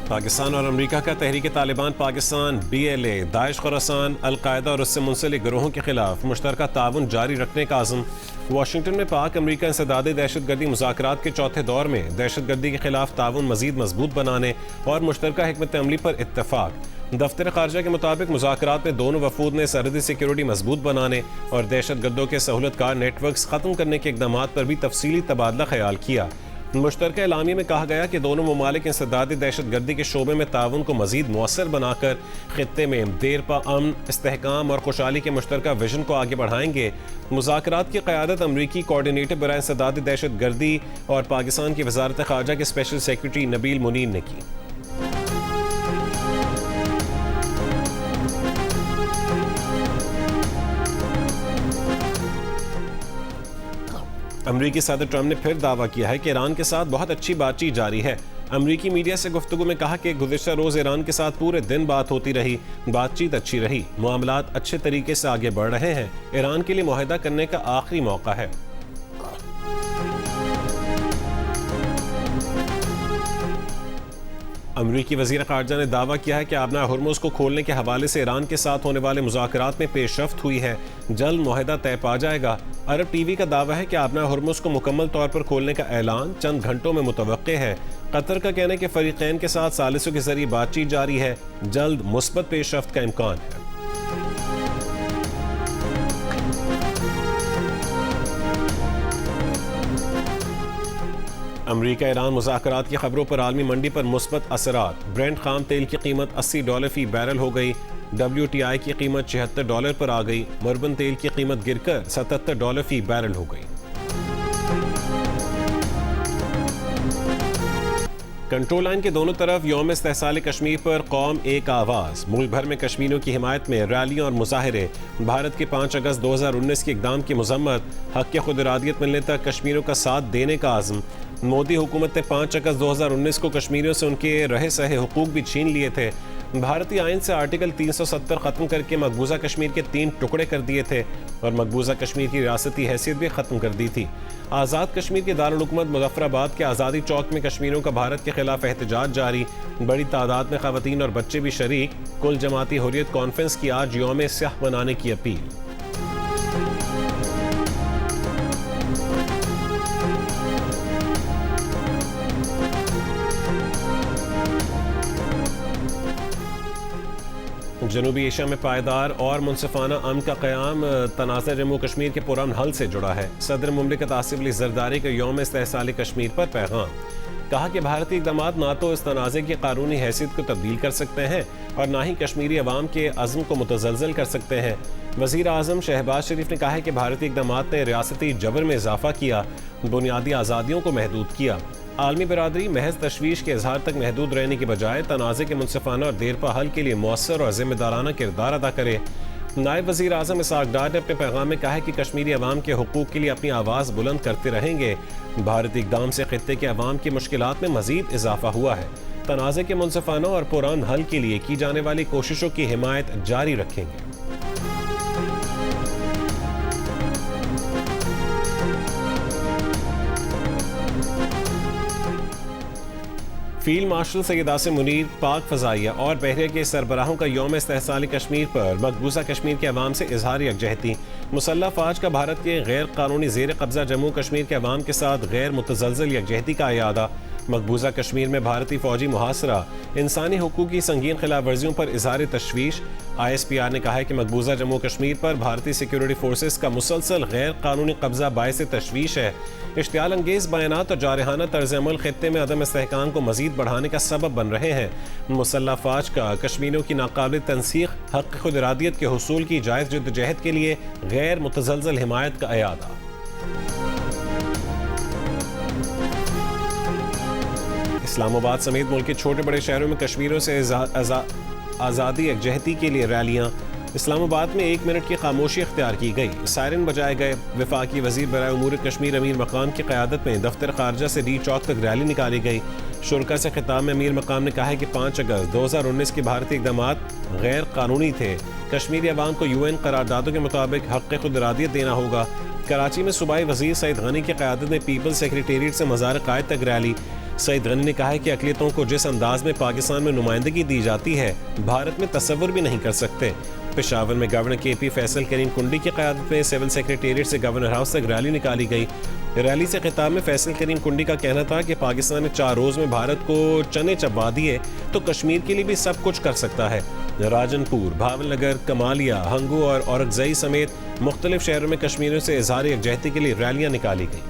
पाकिस्तान और अमेरिका का Tehreek Taliban Pakistan BLA Daesh Khorasan al Qaeda और उससे मुंसलिक गिरोहों के खिलाफ मुश्तरका ताउन जारी रखने का आज़म। वाशिंगटन में पाक अमेरिका इंसदादी दहशतगर्दी मुज़ाकरात के चौथे दौर में दहशतगर्दी के खिलाफ ताउन मज़ीद मजबूत बनाने और मुश्तरका हिकमत अमली पर इत्तफाक। दफ्तर खारजा के मुताबिक मुज़ाकरात में दोनों वफूद ने सरहदी सिक्योरिटी मजबूत बनाने और दहशतगर्दों के सहूलतकार नेटवर्क ख़त्म करने के इक़दामात पर भी तफसीली तबादला ख्याल किया। मुश्तरका एलामिया में कहा गया कि दोनों ममालिक इंसदादी दहशतगर्दी के शोबे में ताउन को मजीद मौसर बनाकर खित्ते में देरपा अमन, इस्तेहकाम और खुशहाली के मुश्तरका विजन को आगे बढ़ाएंगे। मुज़ाकरात की क़यादत अमरीकी कोऑर्डिनेटर बराए इंसदादी दहशतगर्दी और पाकिस्तान की वज़ारत ख़ारजा के स्पेशल सेक्रेटरी नबील मुनीर ने की। अमरीकी सदर ट्रंप ने फिर दावा किया है कि ईरान के साथ बहुत अच्छी बातचीत जारी है। अमरीकी मीडिया से गुफ्तगू में कहा कि गुज़िश्ता रोज़ ईरान के साथ पूरे दिन बात होती रही, बातचीत अच्छी रही, मामलात अच्छे तरीके से आगे बढ़ रहे हैं। ईरान के लिए मुआहदा करने का आखिरी मौका है। अमरीकी वज़ीर ख़ारजा ने दावा किया है कि आबना हुर्मुज़ को खोलने के हवाले से ईरान के साथ होने वाले मुज़ाकरात में पेशरफ्त हुई है, जल्द मुआहदा तय पा जाएगा। अरब TV का दावा है कि आबना हुर्मुज़ को मुकम्मल तौर पर खोलने का ऐलान चंद घंटों में मुतवक्के है। कतर का कहना है कि फ़रीक़ैन के साथ सालिसों के जरिए बातचीत जारी है, जल्द मुस्बत पेशरफ्त का इम्कान है। अमरीका ईरान मुज़ाकरात की खबरों पर आलमी मंडी पर मुस्बत असरात। ब्रेंट खाम तेल की कीमत $80 फी बैरल हो गई। WTI की कीमत $76 पर आ गई। मुर्बन तेल की कीमत गिरकर $77 फी बैरल हो गई। कंट्रोल लाइन के दोनों तरफ यौम इस्तेहसाल कश्मीर पर कौम एक आवाज़। मुल्क भर में कश्मीरियों की हिमायत में रैलियां और मुजाहरे। भारत के 5 अगस्त 2019 के इक़दाम की मजम्मत। हक़ के खुद इरादियत मिलने तक कश्मीरियों का साथ देने का आज़म। मोदी हुकूमत ने 5 अगस्त 2019 को कश्मीरियों से उनके रहे सहे हुकूक भी छीन लिए थे। भारतीय आइन से आर्टिकल 370 ख़त्म करके मकबूजा कश्मीर के 3 टुकड़े कर दिए थे और मकबूजा कश्मीर की रियासती हैसियत भी ख़त्म कर दी थी। आज़ाद कश्मीर के दारुल हुकूमत मुज़फ़्फ़राबाद के आज़ादी चौक में कश्मीरियों का भारत के खिलाफ एहतजाज जारी। बड़ी तादाद में ख़वातीन और बच्चे भी शरीक। कुल जमाती हुर्रियत कॉन्फ्रेंस की आज यौम स्याह मनाने की अपील। जनूबी एशिया में पायदार और मुनसिफाना अमन का क़याम तनाज़ा जम्मू कश्मीर के पुरअमन हल से जुड़ा है। सदर मुमलिकत आसिफ अली ज़रदारी का यौम इस्तेहसाल कश्मीर पर पैगाम। कहा कि भारतीय इक़दामात ना तो इस तनाज़े की कानूनी हैसियत को तब्दील कर सकते हैं और ना ही कश्मीरी अवाम के अज़्म को मुतज़लज़ल कर सकते हैं। वज़ीर आज़म शहबाज शरीफ ने कहा है कि भारतीय इक़दामात ने रियासती जबर में इजाफ़ा किया, बुनियादी आज़ादियों को महदूद किया। आलमी बरादरी महज तशवीश के इजहार तक महदूद रहने की बजाय तनाज़े के मुनसिफाना और देरपा हल के लिए मौसर और ज़िम्मेदाराना किरदार अदा करे। नायब वज़ीर आज़म इसहाक़ डार ने अपने पैगाम में कहा है कि कश्मीरी अवाम के हुकूक़ के लिए अपनी आवाज़ बुलंद करते रहेंगे। भारतीय इक़दाम से खित्ते के अवाम की मुश्किलात में मज़ीद इजाफा हुआ है। तनाज़े के मुनसिफाना और पुरान हल के लिए की जाने वाली कोशिशों की हिमायत जारी रखेंगे। फील्ड मार्शल सैयद आसिम मुनीर पाक फ़ज़ाइया और बहरिया के सरबराहों का यौम इस्तेहसाल कश्मीर पर मकबूजा कश्मीर के अवाम से इजहार यकजहती। मुसल्लह फ़ौज का भारत के गैर कानूनी ज़ेर कब्ज़ा जम्मू कश्मीर के अवाम के साथ गैर मुतज़लज़ल यकजहती का अयादा। मकबूजा कश्मीर में भारतीय फ़ौजी मुहासरा, इंसानी हुकूक की संगीन खिलाफ वर्जियों पर इजहार तशवीश। ISPR ने कहा है कि मकबूजा जम्मू कश्मीर पर भारतीय सिक्योरिटी फोर्सेस का मुसलसल गैर कानूनी कब्जा बायस तशवीश है। इश्तियाल अंगेज़ बयानात और जारहाना तर्ज अमल खित्ते में अदम इस्तेहकाम को मज़ीद बढ़ाने का सबब बन रहे हैं। मुसल्लह फ़ौज का कश्मीरियों की नाकाबिल तनसीख हक़ खुद इरादियत के हुसूल की जायज़ जद्दोजहद के लिए गैर मुतज़लज़ल हिमायत का अयादा। इस्लामाबाद समेत मुल्क के छोटे बड़े शहरों में कश्मीरियों से आज़ादी यकजहती के लिए रैलियाँ। इस्लामाबाद में 1 मिनट की खामोशी इख्तियार की गई, सायरन बजाए गए। वफाकी वज़ीर बराए उमूर कश्मीर अमीर मकाम की क़यादत में दफ्तर खारजा से डी चौक तक रैली निकाली गई। शुरका से खिताब में अमीर मकाम ने कहा है कि 5 अगस्त 2019 के भारतीय इक़दामात गैर कानूनी थे। कश्मीरी अवाम को UN करारदादों के मुताबिक हक़ खुद इरादियत देना होगा। कराची में सूबाई वज़ीर सईद गनी की क़यादत में पीपल्स सेक्रेटेरिएट से मज़ार कायद तक रैली। सईद गनी ने कहा है कि अक़लियतों को जिस अंदाज में पाकिस्तान में नुमाइंदगी दी जाती है, भारत में तसव्वुर भी नहीं कर सकते। पेशावर में गवर्नर KP फैसल करीम कुंडी की क़यादत में सिविल सेक्रेटेरिएट से गवर्नर हाउस तक रैली निकाली गई। रैली से खिताब में फैसल करीम कुंडी का कहना था कि पाकिस्तान ने 4 रोज़ में भारत को चने चबा दिए तो कश्मीर के लिए भी सब कुछ कर सकता है। राजनपुर, भावलनगर, कमालिया, हंगू और औरकजई समेत मुख्तलिफ शहरों में कश्मीरियों से इजहार यकजहती के लिए रैलियाँ निकाली गई।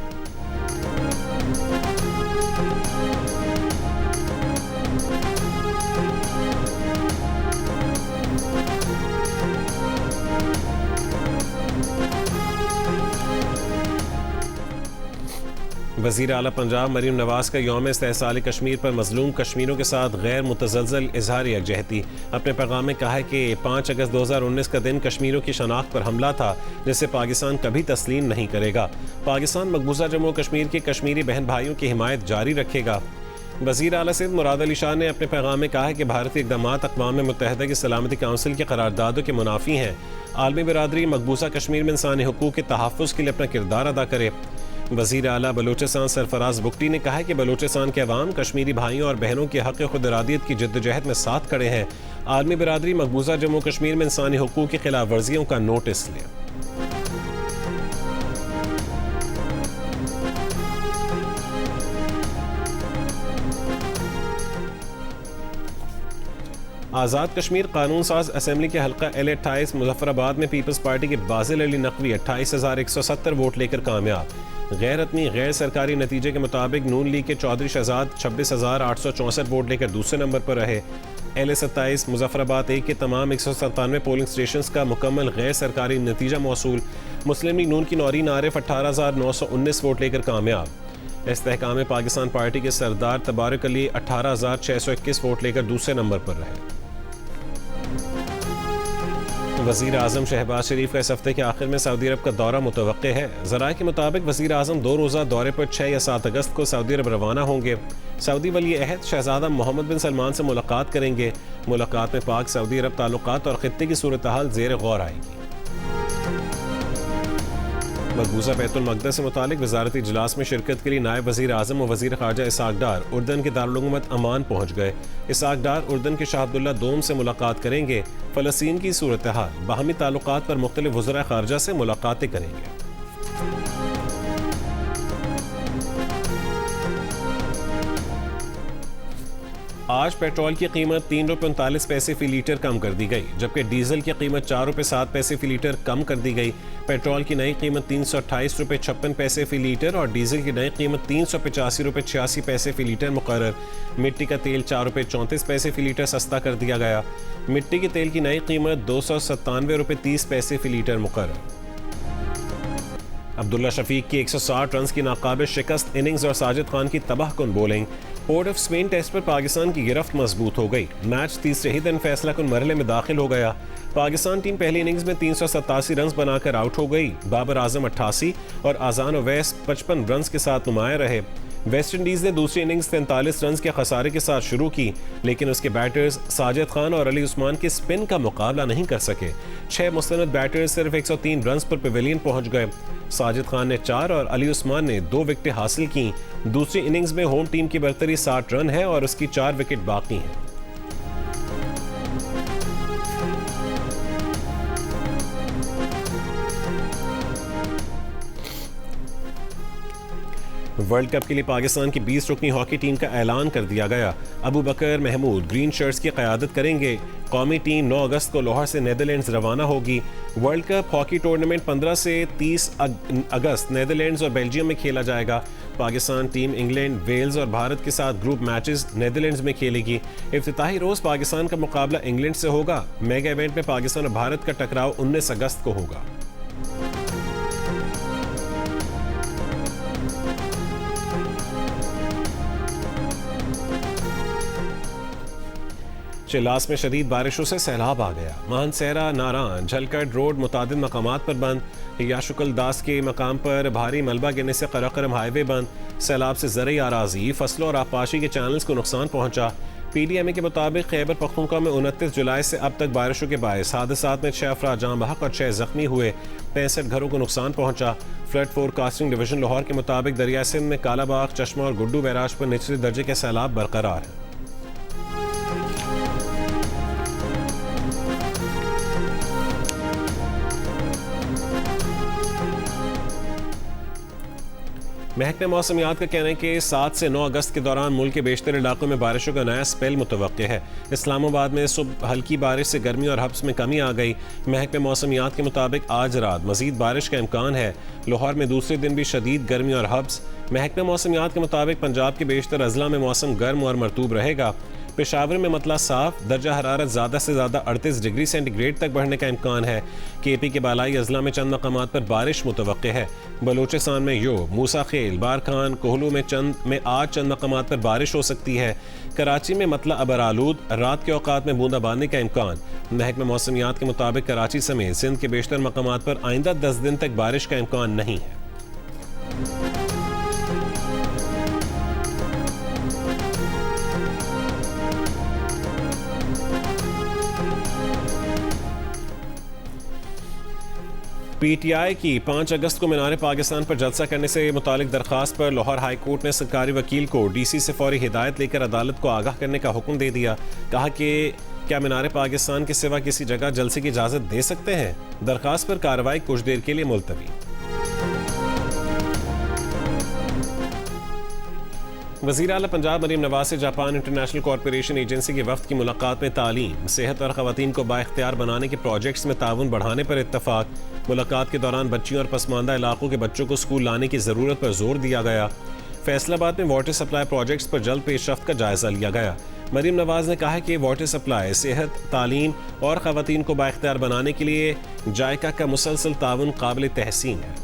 वज़ीर आला पंजाब मरीम नवाज का यौम इस्तेहसाल कश्मीर पर मजलूम कश्मीरियों के साथ गैर मुतज़लज़ल इजहार यकजहती। अपने पैगाम में कहा है कि 5 अगस्त 2019 का दिन कश्मीरियों की शनाख्त पर हमला था, जिसे पाकिस्तान कभी तस्लीम नहीं करेगा। पाकिस्तान मकबूजा जम्मू कश्मीर के कश्मीरी बहन भाइयों की हिमायत जारी रखेगा। वज़ीर आला सिंध मुराद अली शाह ने अपने पैगाम में कहा है कि भारतीय इक़दामात अक़वाम मुत्तहिदा की सलामती काउंसिल के करारदादों के मुनाफी हैं। आलमी बिरादरी मकबूजा कश्मीर में इंसानी हुकूक़ के तहफ़्फ़ुज़ के लिए अपना किरदार अदा करे। वज़ीर आला बलूचिस्तान सरफराज बुगटी ने कहा है कि बलूचिस्तान के अवाम कश्मीरी भाइयों और बहनों के हक़ खुद इरादियत की जद्दोजहद में साथ खड़े हैं। आलमी बिरादरी मकबूजा जम्मू कश्मीर में इंसानी हुकूक़ की खिलाफ वर्जियों का नोटिस लें। आज़ाद कश्मीर कानून साज असम्बली के हल्का L28 मुजफ्फराबाद में पीपल्स पार्टी के बाजिल अली नकवी 28,170 वोट लेकर कामयाब। गैर हतमी गैर सरकारी नतीजे के मुताबिक नून लीग के चौधरी शहजाद 26,864 वोट लेकर दूसरे नंबर पर रहे। L27 मुजफ्फराबाद 1 के तमाम 197 पोलिंग स्टेशन का मुकम्मल गैर सरकारी नतीजा मौसूल। मुस्लिम लीग नून की नौरीन आरिफ 18,919 वोट लेकर कामयाब। इस्तेहकाम पाकिस्तान पार्टी के सरदार तबारक अली 18,621 वोट लेकर दूसरे नंबर पर रहे। वज़ीर आज़म शहबाज शरीफ का इस हफ्ते के आखिर में सऊदी अरब का दौरा मुतवक्के है। ज़राए के मुताबिक वज़ीर आज़म 2 रोज़ा दौरे पर 6 या 7 अगस्त को सऊदी अरब रवाना होंगे। सऊदी वली अहद शहज़ादा मोहम्मद बिन सलमान से मुलाकात करेंगे। मुलाकात में पाक सऊदी अरब ताल्लुकात और खित्ते की सूरत हाल ज़ेर गौर आएगी। मकबूजा बैतुल मक़दस से मुतालिक वज़ारती इजलास में शिरकत के लिए नायब वज़ीर आज़म और वज़ीर ख़ारजा इसाक डार उर्दन के दारुल हुकूमत अमान पहुँच गए। इसाक डार उर्दन के शाह अब्दुल्ला दोम से मुलाकात करेंगे। फ़लस्तीन की सूरत हाल, बाहमी ताल्लुकात पर मुख्तलिफ वज़राए ख़ारजा से मुलाकातें करेंगे। आज पेट्रोल की कीमत 3 रुपये 39 पैसे फ़ी लीटर कम कर दी गई, जबकि डीजल की कीमत 4 रुपये 7 पैसे फ़ी लीटर कम कर दी गई। पेट्रोल की नई कीमत 328 रुपये 56 पैसे फ़ी लीटर और डीजल की नई कीमत 385 रुपये 86 पैसे फ़ी लीटर मुकर्रर। मिट्टी का तेल 4 रुपये 34 पैसे फ़ी लीटर सस्ता कर दिया गया। मिट्टी के तेल की नई कीमत 297 रुपये 30 पैसे फ़ी लीटर मुकर्रर। अब्दुल्ला शफीक की 160 रन की नाकाबिल शिकस्त इनिंग्स और साजिद खान की तबाहकुन bowling. Port of Spain test पर पाकिस्तान की गिरफ्त मजबूत हो गई। मैच तीसरे ही दिन फैसला कुन मरहले में दाखिल हो गया। पाकिस्तान टीम पहली इनिंग्स में 387 रन बनाकर आउट हो गई। बाबर आजम 88 और आजान ओवैस 55 रन के साथ नुमाया रहे। वेस्ट इंडीज़ ने दूसरी इनिंग्स 43 रन के खसारे के साथ शुरू की, लेकिन उसके बैटर्स साजिद खान और अली उस्मान के स्पिन का मुकाबला नहीं कर सके। 6 मुस्तनद बैटर्स सिर्फ 103 रन पर पवेलियन पहुंच गए। साजिद खान ने 4 और अली उस्मान ने 2 विकेटें हासिल की। दूसरी इनिंग्स में होम टीम की बरतरी 60 रन है और उसकी 4 विकेट बाकी हैं। वर्ल्ड कप के लिए पाकिस्तान की 20 रुकनी हॉकी टीम का ऐलान कर दिया गया। अबू बकर महमूद ग्रीन शर्ट्स की क़यादत करेंगे। कौमी टीम 9 अगस्त को लाहौर से नीदरलैंड्स रवाना होगी। वर्ल्ड कप हॉकी टूर्नामेंट 15 से 30 अगस्त नीदरलैंड्स और बेल्जियम में खेला जाएगा। पाकिस्तान टीम इंग्लैंड, वेल्स और भारत के साथ ग्रुप मैचेस नीदरलैंड्स में खेलेगी। इफ्तिताही रोज़ पाकिस्तान का मुकाबला इंग्लैंड से होगा। मेगा इवेंट में पाकिस्तान और भारत का टकराव 19 अगस्त को होगा। चिल्लास में शदीद बारिशों से सैलाब आ गया। मानसेरा, नारान, झलकट रोड मुतादिद मकामात पर बंद। याशुकल दास के मकाम पर भारी मलबा गिरने से कराकरम हाईवे बंद। सैलाब से ज़रई आराजी, फसलों और आबपाशी के चैनल्स को नुकसान पहुंचा। PDMA के मुताबिक खैबर पख्तूनख्वा में 29 जुलाई से अब तक बारिशों के बायस हादसात में 6 अफराद जान बहक और 6 जख्मी हुए। 65 घरों को नुकसान पहुंचा। फ्लड फोरकास्टिंग डिवीजन लाहौर के मुताबिक दरिया सिंध में कालाबाग, चश्मा और गुड्डू बैराज पर निचले दर्जे के सैलाब बरकरार है। महकमे मौसमियात का कहना है कि 7 से 9 अगस्त के दौरान मुल्क के बेशतर इलाकों में बारिशों का नया स्पेल मुतवक्के है। इस्लामाबाद में सुबह हल्की बारिश से गर्मी और हब्स में कमी आ गई। महकमे मौसमियात के मुताबिक आज रात मजीद बारिश का इम्कान है। लाहौर में दूसरे दिन भी शदीद गर्मी और हब्स। महकमे मौसमियात के मुताबिक पंजाब के बेशतर अजला में मौसम गर्म और मरतूब रहेगा। पेशावर में मतला साफ, दर्जा हरारत ज़्यादा से ज़्यादा 38 डिग्री सेंटीग्रेड तक बढ़ने का इम्कान है। KP के बालाई अजला में चंद मकामात पर बारिश मुतवक्के है। बलूचिस्तान में यो, मूसा खेल, बारखान, कोहलू में आज चंद मकामात पर बारिश हो सकती है। कराची में मतला अबरालूद, रात के औकात में बूंदाबांदी का इम्कान। महकमे मौसमियात के मुताबिक कराची समेत सिंध के बेशतर मकामात पर आइंदा 10 दिन तक बारिश का इम्कान नहीं है। PTI की 5 अगस्त को मीनार पाकिस्तान पर जलसा करने से मुतालिक दरख्वास्त पर लाहौर हाई कोर्ट ने सरकारी वकील को DC से फौरी हिदायत लेकर अदालत को आगाह करने का हुक्म दे दिया। कहा कि क्या मीनार पाकिस्तान के सिवा किसी जगह जलसे की इजाज़त दे सकते हैं। दरख्वास्त पर कार्रवाई कुछ देर के लिए मुलतवी। वज़ीर आला पंजाब मरीम नवाज से जापान इंटरनेशनल कॉरपोरेशन एजेंसी के वफ्द की मुलाकात में तालीम, सेहत और ख़वातीन को बाइख्तियार बनाने के प्रोजेक्ट्स में ताउन बढ़ाने पर इत्तफाक। मुलाकात के दौरान बच्चियों और पसमानदा इलाकों के बच्चों को स्कूल लाने की ज़रूरत पर जोर दिया गया। फैसलाबाद में वाटर सप्लाई प्रोजेक्ट्स पर जल्द पेशरफ्त का जायजा लिया गया। मरीम नवाज ने कहा कि वाटर सप्लाई, सेहत, तालीम और ख़वातीन को बाइख्तियार बनाने के लिए जायका का मुसलसल ताउन काबिल तहसीन है।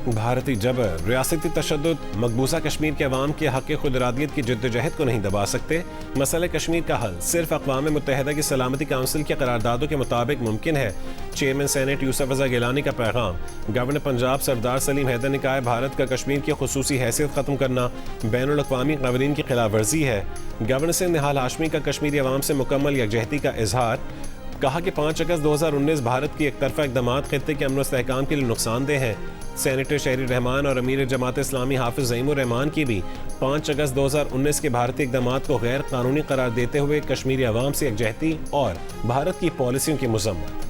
भारतीय जबर, रियासती तशद्दुद मकबूजा कश्मीर के अवाम के हक़ खुदरादियत की जद्दोजहद को नहीं दबा सकते। मसले कश्मीर का हल सिर्फ अक़वाम मुत्तहिदा की सलामती काउंसिल के करारदादों के मुताबिक मुमकिन है। चेयरमैन सेनेट यूसुफ रज़ा गिलानी का पैगाम। गवर्नर पंजाब सरदार सलीम हैदर ने कहा, भारत का कश्मीर की खुसूसी हैसियत ख़त्म करना बैनुल अक़वामी क़वानीन की खिलाफ वर्जी है। गवर्नर से निहाल हाशमी का कश्मीरी अवाम से मुकम्मल यकजहती का इजहार। कहा कि 5 अगस्त 2019 भारत की एक तरफा इक़दामात ख़ित्ते के अमन व इस्तेहकाम के लिए नुकसानदेह हैं। सेनेटर शहरी रहमान और अमीर जमात इस्लामी हाफिज ज़ईमुर रहमान की भी 5 अगस्त 2019 के भारतीय इक़दामात को गैर कानूनी करार देते हुए कश्मीरी अवाम से यकजहती और भारत की पॉलिसियों की मज़म्मत।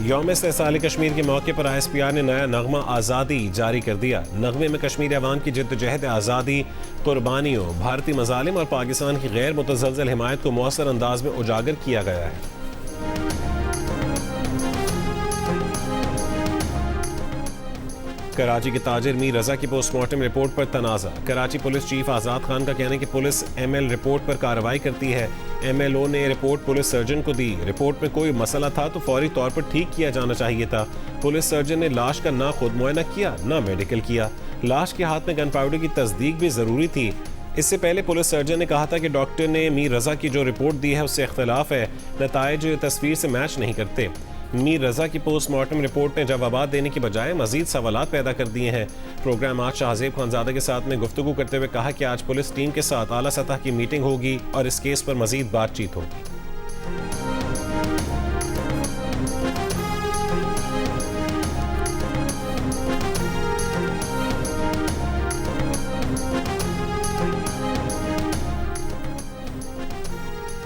यौम इस्तेहसाल कश्मीर के मौके पर ISPR ने नया नगमा आज़ादी जारी कर दिया। नगमे में कश्मीरी अवाम की जद्दोजहद आज़ादी, कुर्बानियों, भारतीय मज़ालिम और पाकिस्तान की गैर मुतज़लज़ल हिमायत को मौसर अंदाज में उजागर किया गया है। कराची के ताजिर मीर रज़ा की पोस्टमार्टम रिपोर्ट पर तनाज़ा। कराची पुलिस चीफ आज़ाद खान का कहना है कि पुलिस ML रिपोर्ट पर कार्रवाई करती है। MLO ने रिपोर्ट पुलिस सर्जन को दी। रिपोर्ट में कोई मसला था तो फौरी तौर पर ठीक किया जाना चाहिए था। पुलिस सर्जन ने लाश का ना खुद मुआयना किया ना मेडिकल किया। लाश के हाथ में गन पाउडर की तस्दीक भी ज़रूरी थी। इससे पहले पुलिस सर्जन ने कहा था कि डॉक्टर ने मीर रज़ा की जो रिपोर्ट दी है उससे इख्तलाफ है, नताइज तस्वीर से मैच नहीं करते। मीर रज़ा की पोस्टमार्टम रिपोर्ट ने जवाबात देने की बजाय मजीद सवालात पैदा कर दिए हैं। प्रोग्राम आज शाहजेब खानजादा के साथ में गुफ्तगू करते हुए कहा कि आज पुलिस टीम के साथ आला सतह की मीटिंग होगी और इस केस पर मजीद बातचीत होगी।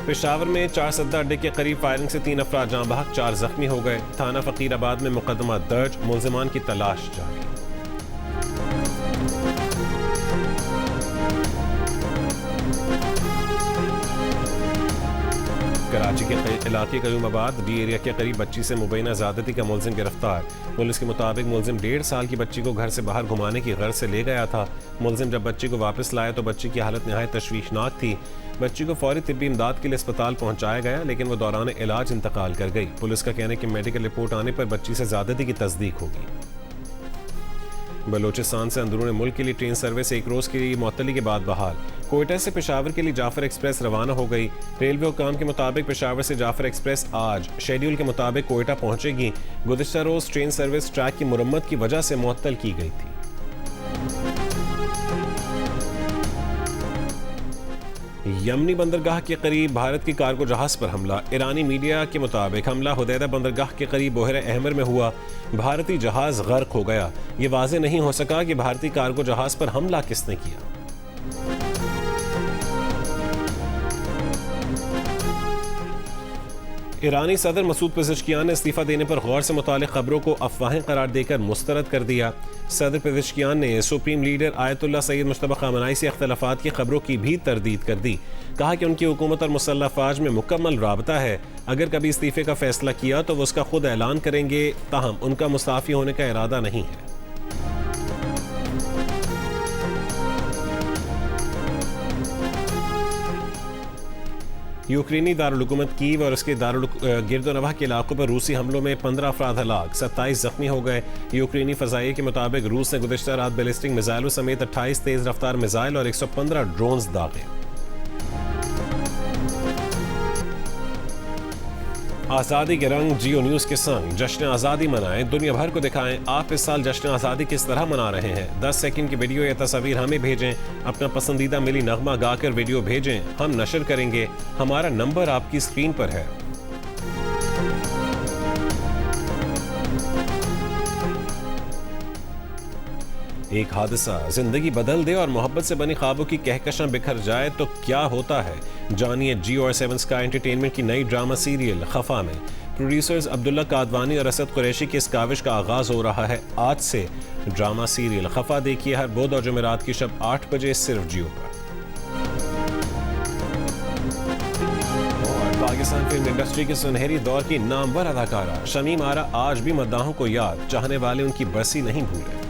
पेशावर में 4 सद्दा अड्डे के करीब फायरिंग से 3 अफराद जाँ बहक, 4 जख्मी हो गए। थाना फ़कीराबाद में मुकदमा दर्ज, मुल्ज़िमान की तलाश जारी। कराची के इलाके कयूमाबाद डी एरिया के करीब बच्ची से मुबैना ज़्यादती का मुल्ज़िम गिरफ्तार। पुलिस के मुताबिक मुल्ज़िम 1.5 साल की बच्ची को घर से बाहर घुमाने की गर्ज से ले गया था। मुल्ज़िम जब बच्ची को वापस लाया तो बच्ची की हालत नहायत तशवीशनाक थी। बच्ची को फौरी तिब्बी इमदाद के लिए अस्पताल पहुंचाया गया, लेकिन वो दौरान इलाज इंतकाल कर गई। पुलिस का कहना है कि मेडिकल रिपोर्ट आने पर बच्ची से ज़्यादती की तस्दीक होगी। बलूचिस्तान से अंदरूनी मुल्क के लिए ट्रेन सर्विस 1 रोज़ की मुअत्तली के बाद बहाल। कोयटा से पेशावर के लिए जाफर एक्सप्रेस रवाना हो गई। रेलवे हुकाम के मुताबिक पेशावर से जाफर एक्सप्रेस आज शेड्यूल के मुताबिक कोयटा पहुंचेगी। गुज़िश्ता रोज ट्रेन सर्विस ट्रैक की मुरम्मत की वजह से मुअत्तल की गई थी। यमनी बंदरगाह के करीब भारत की कार्गो जहाज पर हमला। ईरानी मीडिया के मुताबिक हमला हुदैदा बंदरगाह के करीब बोहर अहमर में हुआ। भारतीय जहाज गर्क हो गया। ये वाज़ेह नहीं हो सका कि भारतीय कार्गो जहाज पर हमला किसने किया। ईरानी सदर मसूद पेज़ेश्कियान ने इस्तीफ़ा देने पर गौर से मुतालिक खबरों को अफवाहें करार देकर मुस्तरद कर दिया। सदर पेज़ेश्कियान ने supreme leader Ayatollah Syed Mushtaba Khamenei से इख्तलाफात की खबरों की भी तरदीद कर दी। कहा कि उनकी हुकूमत और मुसल्लह फ़ौज में मुकम्मल राबता है। अगर कभी इस्तीफ़े का फैसला किया तो वो उसका खुद ऐलान करेंगे, ताहम उनका मुस्ताफ़ी होने का इरादा नहीं है। यूक्रेनी दारुल-हुकूमत कीव और उसके गिरदोनवाह के इलाकों पर रूसी हमलों में 15 अफराद हलाक, 27 जख्मी हो गए। यूक्रेनी फ़ज़ाइये के मुताबिक रूस ने गुज़िश्ता रात बैलिस्टिक मिसाइलों समेत 28 तेज़ रफ्तार मिसाइल और 115 ड्रोन्स दागे। आज़ादी के रंग जियो न्यूज़ के संग जश्न आज़ादी मनाएं, दुनिया भर को दिखाएं आप इस साल जश्न आज़ादी किस तरह मना रहे हैं। 10 सेकंड की वीडियो या तस्वीर हमें भेजें। अपना पसंदीदा मिली नगमा गाकर वीडियो भेजें, हम नशर करेंगे। हमारा नंबर आपकी स्क्रीन पर है। एक हादसा जिंदगी बदल दे और मोहब्बत से बनी ख्वाबों की कहकशां बिखर जाए तो क्या होता है। जानिए जियो और 7 स्काई एंटरटेनमेंट की नई ड्रामा सीरियल खफा में प्रोड्यूसर्स अब्दुल्ला कादवानी और असद कुरैशी की इस काविश का आगाज हो रहा है। आज से ड्रामा सीरियल खफा देखिए हर बुध और जुमेरात की शब 8 बजे सिर्फ जियो पर। पाकिस्तान फिल्म इंडस्ट्री के सुनहरी दौर की नामवर अदाकारा शमीम आरा आज भी मद्दाहों को याद, चाहने वाले उनकी बरसी नहीं भूले।